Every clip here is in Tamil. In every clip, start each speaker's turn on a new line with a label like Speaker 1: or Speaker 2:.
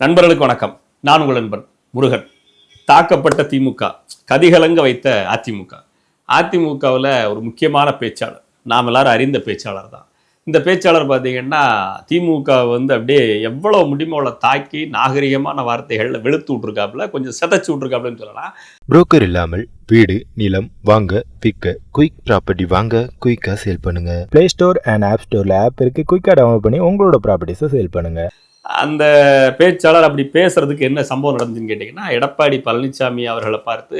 Speaker 1: நண்பர்களுக்கு வணக்கம். நான் உங்கள் நண்பன் முருகன். தாக்கப்பட்ட திமுக, கதிகலங்க வைத்த அதிமுக. அதிமுகவில் ஒரு முக்கியமான பேச்சாளர், நாம் எல்லாரும் அறிந்த பேச்சாளர் தான். இந்த பேச்சாளர் பார்த்தீங்கன்னா திமுக அப்படியே எவ்வளோ முடிமோளை தாக்கி நாகரிகமான வார்த்தைகளில் வெளுத்து விட்ருக்காப்புல, கொஞ்சம் செதைச்சு விட்ருக்காப்புலன்னு சொல்லலாம்.
Speaker 2: புரோக்கர் இல்லாமல் வீடு நிலம் வாங்க விற்க குயிக் ப்ராப்பர்ட்டி வாங்க குயிக்காக சேல் பண்ணுங்க. பிளே ஸ்டோர் அண்ட் ஆப் ஸ்டோரில் ஆப் இருக்கு. குயிக்காக டவுன்லோட் பண்ணி உங்களோட ப்ராப்பர்ட்டிஸை சேல் பண்ணுங்க.
Speaker 1: அந்த பேச்சாளர் அப்படி பேசுறதுக்கு என்ன சம்பவம் நடந்துச்சுன்னு கேட்டிங்கன்னா, எடப்பாடி பழனிசாமி அவர்களை பார்த்து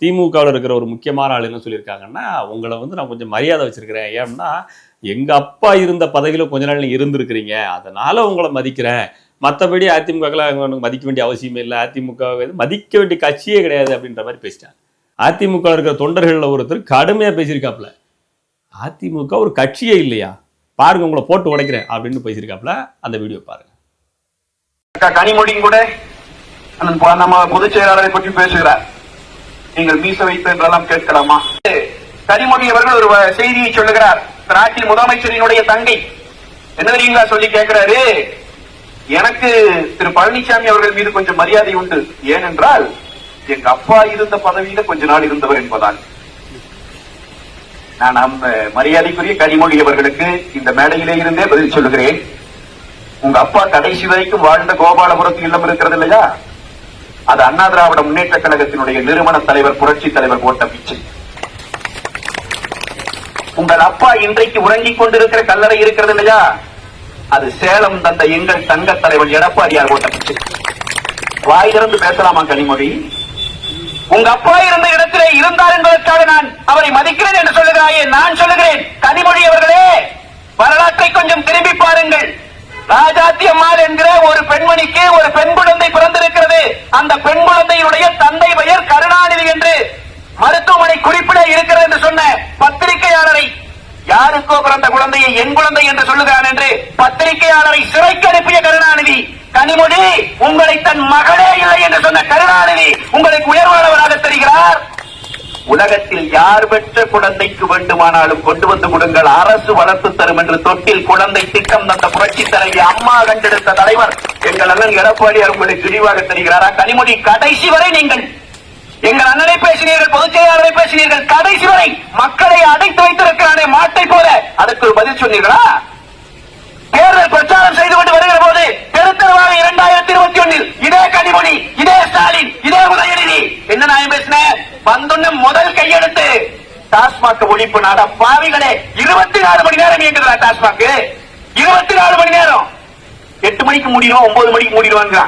Speaker 1: திமுகவில் இருக்கிற ஒரு முக்கியமான ஆள் என்ன சொல்லியிருக்காங்கன்னா, உங்களை நான் கொஞ்சம் மரியாதை வச்சிருக்கிறேன். ஏன்னா எங்கள் அப்பா இருந்த பதவியில் கொஞ்ச நாள் நீங்கள் இருந்திருக்கிறீங்க, அதனால் உங்களை மதிக்கிறேன். மற்றபடி அதிமுகவில் மதிக்க வேண்டிய அவசியமே இல்லை, அதிமுக மதிக்க வேண்டிய கட்சியே கிடையாது அப்படின்ற மாதிரி பேசிட்டாங்க. அதிமுக இருக்கிற தொண்டர்களில் ஒருத்தர் கடுமையாக பேசியிருக்காப்புல, அதிமுக ஒரு கட்சியே இல்லையா, பாருங்க உங்களை போட்டு உடைக்கிறேன் அப்படின்னு பேசியிருக்காப்புல. அந்த வீடியோ பாருங்க.
Speaker 3: கனிமொழியும் கூட நம்ம பொதுச் செயலாளரை பற்றி பேசுகிறார். நீங்கள் மீச வைத்து என்றெல்லாம் கேட்கலாமா? கனிமொழி அவர்கள் ஒரு செய்தியை சொல்லுகிறார். நாட்டின் முதலமைச்சரினுடைய தங்கை என்ன தெரியுங்களா சொல்லி கேட்கிறாரு, எனக்கு திரு பழனிசாமி அவர்கள் மீது கொஞ்சம் மரியாதை உண்டு, ஏனென்றால் எங்க அப்பா இருந்த பதவியில கொஞ்ச நாள் இருந்தவர் என்பதால். நான் அந்த மரியாதைக்குரிய கனிமொழி அவர்களுக்கு இந்த மேடையிலே இருந்தே பதில் சொல்லுகிறேன். உங்க அப்பா கடைசி வரைக்கும் வாழ்ந்த கோபாலபுரத்து இல்லம் இருக்கிறது இல்லையா, அது அண்ணா திராவிட முன்னேற்ற கழகத்தினுடைய நிறுவன தலைவர் புரட்சி தலைவர் போட்ட பிச்சை. உங்கள் அப்பா இன்றைக்கு உறங்கிக் கொண்டிருக்கிற கல்லறை இருக்கிறது இல்லையா, அது சேலம் தந்த எங்கள் தங்க தலைவர் எடப்பாடியார் போட்ட பிச்சை. வாயிலிருந்து பேசலாமா கனிமொழி? உங்க அப்பா இருந்த இடத்திலே இருந்தார் என்பதற்காக நான் அவரை மதிக்கிறேன் என்று சொல்லுகிறாயே. நான் சொல்லுகிறேன், கனிமொழி அவர்களே, வரலாற்றை கொஞ்சம் திரும்பி பாருங்கள். ராஜாத்தி அம்மாள் என்கிற ஒரு பெண்மணிக்கு ஒரு பெண் குழந்தை பிறந்திருக்கிறது. அந்த பெண் குழந்தையினுடைய தந்தை பெயர் கருணாநிதி என்று மருத்துவமனை குறிப்பிட இருக்கிறது என்று சொன்ன பத்திரிகையாளரை, யாருக்கோ பிறந்த குழந்தையை என் குழந்தை என்று சொல்லுகிறான் என்று பத்திரிகையாளரை சிறைக்கு அனுப்பிய கருணாநிதி, கனிமொழி உங்களை தன் மகளே இல்லை என்று சொன்ன கருணாநிதி உங்களுக்கு உயர்வானவராக தெரிகிறார். உலகத்தில் யார் பெற்ற குழந்தைக்கு வேண்டுமானாலும் கொண்டு வந்து கொடுங்கள், அரசு வளர்த்து தரும் என்று தொட்டில் குழந்தை திட்டம் தந்த புரட்சி தலைவி அம்மா கண்டெடுத்த தலைவர் எங்கள் அண்ணன் எடப்பாடியார் உங்களுக்கு இழிவாக தெரிகிறாரா? கனிமொழி, கடைசி வரை நீங்கள் எங்கள் அண்ணனை பேசினீர்கள், பொதுச் செயலாளரை பேசினீர்கள், கடைசி வரை மக்களை அடைத்து வைத்திருக்கிறானே மாட்டை போல, அதற்கு ஒரு பதில் சொன்னீர்களா? தேர்தல் பிரச்சாரம் செய்து கொண்டு வருகிற போது பெருத்தரவாக 2021 இதே கனிமொழி, இதே ஸ்டாலின், இதே உதயநிதி என்ன நான் பேசினேன், வந்துள்ள முதல் கையெழுத்து டாஸ்மாக் ஒழிப்பு. நாடா பாவிகளே, 24 மணி நேரம் இயங்குதா டாஸ்மாக்? 24 மணி நேரம். 8 மணிக்கு முடியும், 9 மணிக்கு முடிடுவாங்க.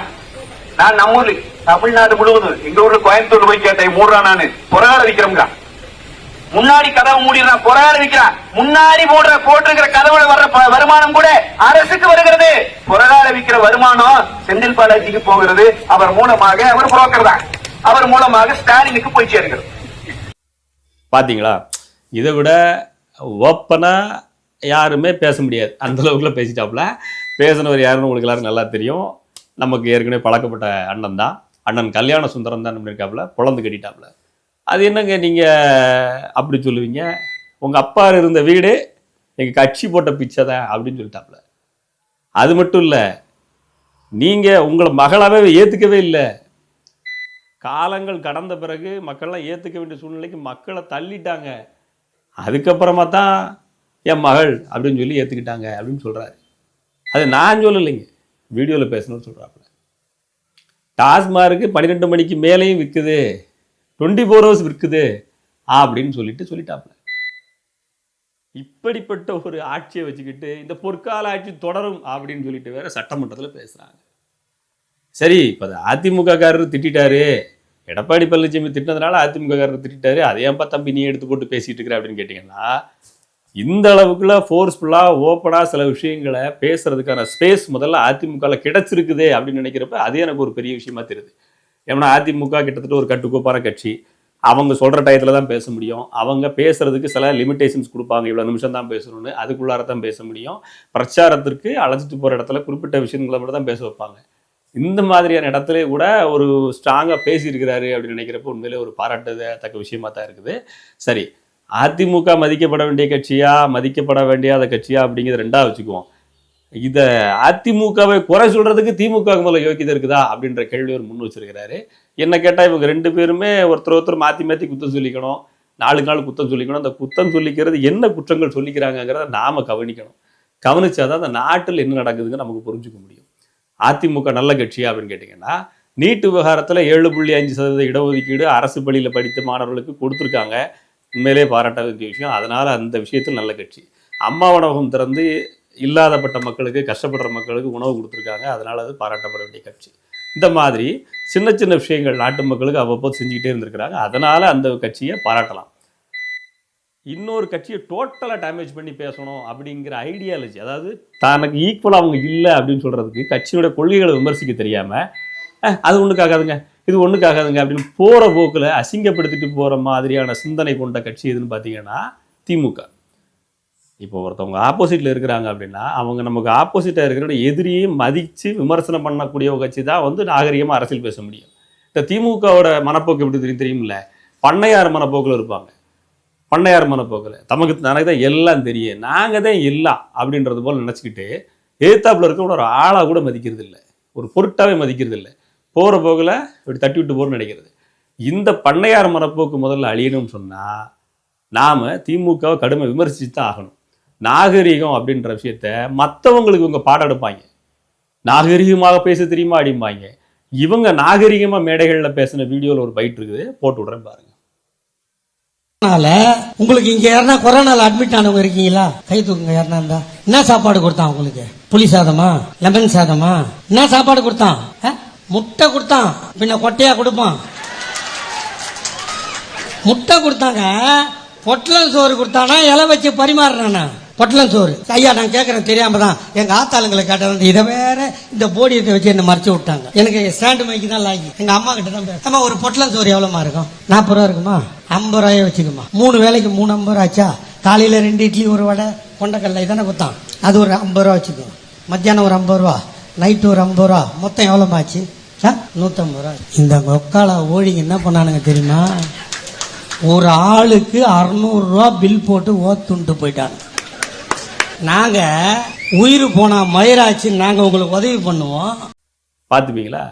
Speaker 3: நான் நம்ம ஊர்ல தமிழ்நாடு முழுவதும், எங்க ஊர்ல கோயம்புத்தூர் போய் கேட்டேன், மூடுறான் நானு புறகால விக்கிறோம்ங்க. முன்னாடி கதவு மூடிடுறான், புறகால விக்கிறான். முன்னாடி போட்டிருக்கிற கதவுல வர்ற வருமானம் கூட அரசுக்கு வருகிறது. புறகால விக்கிற வருமானம் செந்தில் பாலாஜிக்கு போகிறது. அவர் மூலமாக, அவர் புரோக்கர் தான், அவர் மூலமாக ஸ்டாலினுக்கு போய் சேருகிறது.
Speaker 1: பாத்தீங்களா? இதை விட ஓப்பனா யாருமே பேச முடியாது, அந்த அளவுக்குள்ள பேசிட்டாப்புல. பேசினவர் யாருன்னு உங்களுக்கு எல்லாரும் நல்லா தெரியும். நமக்கு ஏற்கனவே பழக்கப்பட்ட அண்ணன் தான், அண்ணன் கல்யாண சுந்தரம் தான் இருக்காப்புல, பொழந்து கட்டிட்டாப்புல. அது என்னங்க நீங்கள் அப்படி சொல்லுவீங்க, உங்கள் அப்பா இருந்த வீடு எங்கள் கட்சி போட்ட பிச்சை தான் அப்படின்னு சொல்லிட்டாப்புல. அது மட்டும் இல்லை, நீங்கள் உங்களை மகளாகவே ஏற்றுக்கவே இல்லை. காலங்கள் கடந்த பிறகு மக்கள்லாம் ஏற்றுக்க வேண்டிய சூழ்நிலைக்கு மக்களை தள்ளிட்டாங்க. அதுக்கப்புறமா தான் என் மகள் அப்படின்னு சொல்லி ஏற்றுக்கிட்டாங்க அப்படின்னு சொல்கிறாரு. அது நான் சொல்லலைங்க, வீடியோவில் பேசணும்னு சொல்கிறாப்புல. டாஸ்மார்க்கு 12 மணிக்கு மேலேயும் விற்குது, 24 hours விற்குது அப்படின்னு சொல்லிட்டாப்புல. இப்படிப்பட்ட ஒரு ஆட்சியை வச்சுக்கிட்டு இந்த பொற்கால ஆட்சி தொடரும் அப்படின்னு சொல்லிட்டு வேற சட்டமன்றத்தில் பேசுறாங்க. சரி, இப்போ அதிமுக காரர் திட்டாரு, எடப்பாடி பழனிசாமி திட்டினதுனால அதிமுக காரர் திட்டாரு, அதையப்பா தம்பி நீ எடுத்து போட்டு பேசிட்டு இருக்கிற அப்படின்னு கேட்டீங்கன்னா, இந்த அளவுக்குள்ள ஃபோர்ஸ்ஃபுல்லாக ஓப்பனாக சில விஷயங்களை பேசுறதுக்கான ஸ்பேஸ் முதல்ல அதிமுகவில் கிடைச்சிருக்குது அப்படின்னு நினைக்கிறப்ப அது எனக்கு ஒரு பெரிய விஷயமா தெரியுது. ஏன்னா அதிமுக கிட்டத்தட்ட ஒரு கட்டுக்கோப்பான கட்சி, அவங்க சொல்கிற டயத்தில் தான் பேச முடியும். அவங்க பேசுறதுக்கு சில லிமிட்டேஷன்ஸ் கொடுப்பாங்க, இவ்வளோ நிமிஷம் தான் பேசணும்னு, அதுக்குள்ளார தான் பேச முடியும். பிரச்சாரத்திற்கு அழைச்சிட்டு போகிற இடத்துல குறிப்பிட்ட விஷயங்களை மட்டும் தான் பேச வைப்பாங்க. இந்த மாதிரியான இடத்துல கூட ஒரு ஸ்ட்ராங்காக பேசியிருக்கிறாரு அப்படின்னு நினைக்கிறப்ப உண்மையிலே ஒரு பாராட்டத்தக்க விஷயமா தான் இருக்குது. சரி, அதிமுக மதிக்கப்பட வேண்டிய கட்சியா மதிக்கப்பட வேண்டியாத கட்சியா அப்படிங்கிறது ரெண்டாக வச்சுக்குவோம். இதை அதிமுகவை குறை சொல்றதுக்கு திமுக முதல்ல யோக்கியதை இருக்குதா அப்படின்ற கேள்வி ஒரு முன் வச்சிருக்கிறாரு. என்ன கேட்டால் இவங்க 2 பேருமே ஒருத்தர் மாற்றி மாற்றி குத்தம் சொல்லிக்கணும், 4 நாள் குத்தம் சொல்லிக்கணும். அந்த குத்தம் சொல்லிக்கிறது என்ன குற்றங்கள் சொல்லிக்கிறாங்கிறத நாம கவனிக்கணும். கவனிச்சாதான் அந்த நாட்டில் என்ன நடக்குதுன்னு நமக்கு புரிஞ்சுக்க முடியும். அதிமுக நல்ல கட்சியா அப்படின்னு கேட்டிங்கன்னா, நீட் விவகாரத்தில் 7.5% இடஒதுக்கீடு அரசு பள்ளியில் படித்த மாணவர்களுக்கு கொடுத்துருக்காங்க. உண்மையிலே பாராட்ட வேண்டிய விஷயம். அதனால் அந்த விஷயத்தில் நல்ல கட்சி. அம்மா உணவகம் திறந்து இல்லாதப்பட்ட மக்களுக்கு, கஷ்டப்படுற மக்களுக்கு உணவு கொடுத்துருக்காங்க. அதனால் அது பாராட்டப்பட வேண்டிய கட்சி. இந்த மாதிரி சின்ன சின்ன விஷயங்கள் நாட்டு மக்களுக்கு அவ்வப்போது செஞ்சுக்கிட்டே இருந்திருக்கிறாங்க. அதனால் அந்த கட்சியை பாராட்டலாம். இன்னொரு கட்சியை டோட்டலாக டேமேஜ் பண்ணி பேசணும் அப்படிங்கிற ஐடியாலஜி, அதாவது தனக்கு ஈக்குவலாக அவங்க இல்லை அப்படின்னு சொல்கிறதுக்கு கட்சியோட கொள்கைகளை விமர்சிக்க தெரியாமல் அது ஒன்றுக்காகாதுங்க, இது ஒன்றுக்காகாதுங்க அப்படின்னு போகிற போக்கில் அசிங்கப்படுத்திட்டு போகிற மாதிரியான சிந்தனை கொண்ட கட்சி எதுன்னு பார்த்தீங்கன்னா திமுக. இப்போ ஒருத்தவங்க ஆப்போசிட்டில் இருக்கிறாங்க அப்படின்னா அவங்க நமக்கு ஆப்போசிட்டாக இருக்கிற எதிரியை மதித்து விமர்சனம் பண்ணக்கூடிய ஒரு கட்சி தான் நாகரிகமாக அரசியல் பேச முடியும். இந்த திமுகவோட மனப்போக்கு எப்படி தெரியுமில்ல, பண்ணையார் மனப்போக்கில் இருப்பாங்க. பண்ணையார் மனப்போக்கில் எனக்கு தான் எல்லாம் தெரியும், நாங்கள் தான் எல்லாம் அப்படின்றது போல் நினச்சிக்கிட்டு எதிர்த்தாப்பில் இருக்க ஒரு ஆளாக கூட மதிக்கிறது இல்லை, ஒரு பொருட்டாகவே மதிக்கிறது இல்லை. போகிற போக்கில் இப்படி தட்டி விட்டு போகிறோன்னு நினைக்கிறது. இந்த பண்ணையார் மனப்போக்கு முதல்ல அழியணும்னு சொன்னால் நாம் திமுகவை கடுமை விமர்சித்து தான் ஆகணும். நாகரிகம் அப்படின்ற விஷயத்த மற்றவங்களுக்கு இவங்க பாடம் எடுப்பாங்க. நாகரிகமாக பேச தெரியுமா அப்படிம்பாங்க. இவங்க நாகரிகமாக மேடைகளில் பேசின வீடியோவில் ஒரு பைட் இருக்குது, போட்டு விட்றேன் பாருங்க.
Speaker 4: உங்களுக்கு இங்க யாருன்னா கொரோனால அட்மிட் ஆனவங்க இருக்கீங்களா? கை தூக்குங்க. யாருன்னா இருந்தா என்ன சாப்பாடு கொடுத்தான் உங்களுக்கு? புளி சாதமா, லெமன் சாதமா? என்ன சாப்பாடு கொடுத்தான்? முட்டை கொடுத்தான். பின்ன கொட்டையா கொடுப்பான்? முட்டை கொடுத்தாங்க. பொட்டலம் சோறு கொடுத்தானா இலை வச்சு பரிமாறுறானா? பொட்டலம் சோறு. ஐயா நான் கேட்கறேன் தெரியாம தான் எங்க ஆத்தாளுங்களை கேட்டது. இதை வேற இந்த போடியத்தை வச்சு என்ன மறைச்சு விட்டாங்க. எனக்கு ஸ்டாண்டு மைக்கு தான் லாகி. எங்க அம்மா கிட்ட தான் பேச. ஒரு பொட்டலம் சோறு எவ்வளவுமா இருக்கும்? 40 ரூபா இருக்குமா? 50 ரூபாயே வச்சுக்குமா. 3 வேளைக்கு 3 50 ரூபா ஆச்சா? காலையில 2 இட்லி 1 வடை கொண்டக்கடலை தானே கொடுத்தான். அது ஒரு 50 ரூபா வச்சுக்கோ. மத்தியானம் ஒரு 50 ரூபா, நைட்டு ஒரு 50 ரூபா, மொத்தம் எவ்வளவு ஆச்சு? 150 ரூபா. இந்த மொக்கால ஓடிங்க என்ன பண்ணானுங்க தெரியுமா? ஒரு ஆளுக்கு 600 ரூபா பில் போட்டு ஓத்துண்டு போயிட்டாங்க. நாங்க உயிர் போனா மயிராச்சு, நாங்க உங்களுக்கு உதவி பண்ணுவோம்.
Speaker 1: பார்த்துப்பீங்களா?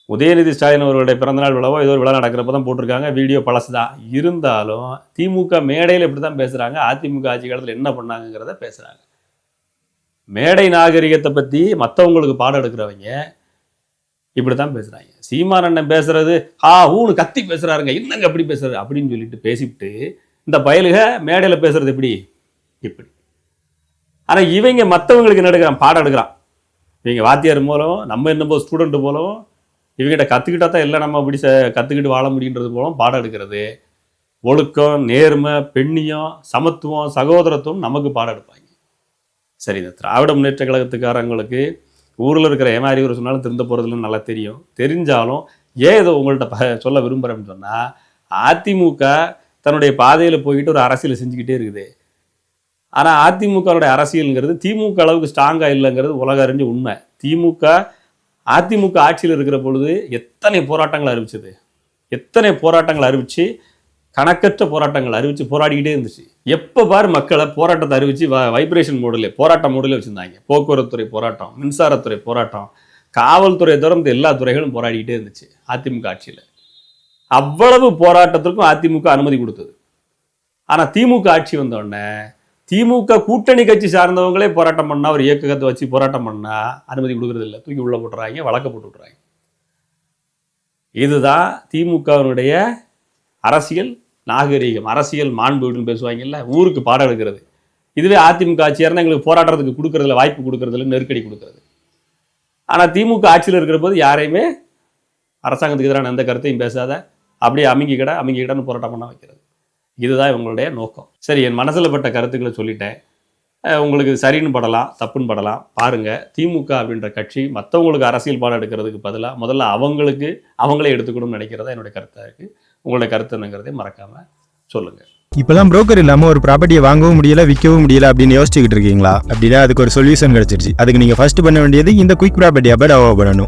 Speaker 1: உதயநிதி ஸ்டாலின் அவர்களுடைய பிறந்தநாள் விழாவோ ஏதோ ஒரு விழா நடக்கிறப்ப தான் போட்டிருக்காங்க. வீடியோ பழசு தான் இருந்தாலும் திமுக மேடையில் இப்படி தான் பேசுகிறாங்க. அதிமுக ஆட்சி காலத்தில் என்ன பண்ணாங்கிறத பேசுகிறாங்க. மேடை நாகரிகத்தை பற்றி மற்றவங்களுக்கு பாடம் எடுக்கிறவங்க இப்படி தான் பேசுகிறாங்க. சீமான் அண்ணன் பேசுறது ஊன்னு கத்தி பேசுகிறாருங்க, என்னங்க அப்படி பேசுறது அப்படின்னு சொல்லிட்டு பேசிவிட்டு இந்த பயலுக மேடையில் பேசுறது எப்படி இப்படி. ஆனால் இவங்க மற்றவங்களுக்கு என்ன எடுக்கிறான்? பாடம் எடுக்கிறான். இவங்க வாத்தியார் மூலம், நம்ம என்னப்போ ஸ்டூடெண்ட் போலும், இவங்ககிட்ட கற்றுக்கிட்டா தான் எல்லாம் நம்ம அப்படி கற்றுக்கிட்டு வாழ முடியுன்றது போலும் பாடம் எடுக்கிறது. ஒழுக்கம், நேர்மை, பெண்ணியம், சமத்துவம், சகோதரத்துவம் நமக்கு பாடம் எடுப்பாங்க. சரி, இந்த திராவிட முன்னேற்ற கழகத்துக்காரங்களுக்கு ஊரில் இருக்கிற ஏமாரி ஒரு சொன்னாலும் திருந்த போகிறதுலன்னு நல்லா தெரியும். தெரிஞ்சாலும் ஏன் இதை உங்கள்கிட்ட சொல்ல விரும்புகிறேன்னு சொன்னால், அதிமுக தன்னுடைய பாதையில் போய்கிட்டு ஒரு அரசியலை செஞ்சுக்கிட்டே இருக்குது. ஆனால் அதிமுகவுடைய அரசியலுங்கிறது திமுக அளவுக்கு ஸ்ட்ராங்காக இல்லைங்கிறது உலக அறிஞ்ச உண்மை. அதிமுக ஆட்சியில் இருக்கிற பொழுது எத்தனை போராட்டங்கள் அறிவிச்சது, எத்தனை போராட்டங்கள் அறிவித்து, கணக்கற்ற போராட்டங்கள் அறிவித்து போராடிக்கிட்டே இருந்துச்சு. எப்போ பாரு மக்களை போராட்டத்தை அறிவித்து வைப்ரேஷன் மோடில், போராட்ட மோடில் வச்சுருந்தாங்க. போக்குவரத்துறை போராட்டம், மின்சாரத்துறை போராட்டம், காவல்துறை தொடர்ந்து எல்லா துறைகளும் போராடிக்கிட்டே இருந்துச்சு அதிமுக ஆட்சியில். அவ்வளவு போராட்டத்திற்கும் அதிமுக அனுமதி கொடுத்தது. ஆனால் திமுக ஆட்சி வந்தோடனே திமுக கூட்டணி கட்சி சார்ந்தவங்களே போராட்டம் பண்ணால், ஒரு இயக்கத்தை வச்சு போராட்டம் பண்ணால் அனுமதி கொடுக்கறது இல்லை, தூக்கி உள்ளே போட்டுறாங்க, வழக்க போட்டு விட்றாங்க. இதுதான் திமுகவினுடைய அரசியல் நாகரீகம், அரசியல் மாண்புன்னு பேசுவாங்கல்ல, ஊருக்கு பாடம் எடுக்கிறது. இதுவே அதிமுக ஆட்சியாருன்னா எங்களுக்கு போராடுறதுக்கு கொடுக்கறதில்ல, வாய்ப்பு கொடுக்கறதில்ல, நெருக்கடி கொடுக்கறது. ஆனால் திமுக ஆட்சியில் இருக்கிற போது யாரையுமே அரசாங்கத்துக்கு எதிரான எந்த கருத்தையும் பேசாத அப்படியே அமைங்கிக்கிடன்னு போராட்டம் பண்ண வைக்கிறது. இதுதான் இவங்களுடைய நோக்கம். சரி, என் மனசில் பட்ட கருத்துக்களை சொல்லிட்டேன். உங்களுக்கு சரின்னு படலாம், தப்புன்னு படலாம். பாருங்கள், திமுக அப்படின்ற கட்சி மற்றவங்களுக்கு அரசியல் பாடம் எடுக்கிறதுக்கு பதிலாக முதல்ல அவங்களே எடுத்துக்கணும்னு நினைக்கிறதா என்னுடைய கருத்தாக இருக்குது. உங்களுடைய கருத்து என்னங்கிறதையும் மறக்காமல் சொல்லுங்கள்.
Speaker 2: இப்போலாம் புரோக்கர் இல்லாமல் ஒரு ப்ராப்பர்ட்டியை வாங்கவும் முடியல, விற்கவும் முடியல அப்படின்னு யோசிச்சுக்கிட்டு இருக்கீங்களா? அப்படின்னா அதுக்கு ஒரு சொல்யூஷன் கிடைச்சிருச்சு. அதுக்கு நீங்கள் ஃபர்ஸ்ட் பண்ண வேண்டியது இந்த குயிக் ப்ராப்பர்ட்டி ஆப்பை டவுன்லோட் பண்ணணும்.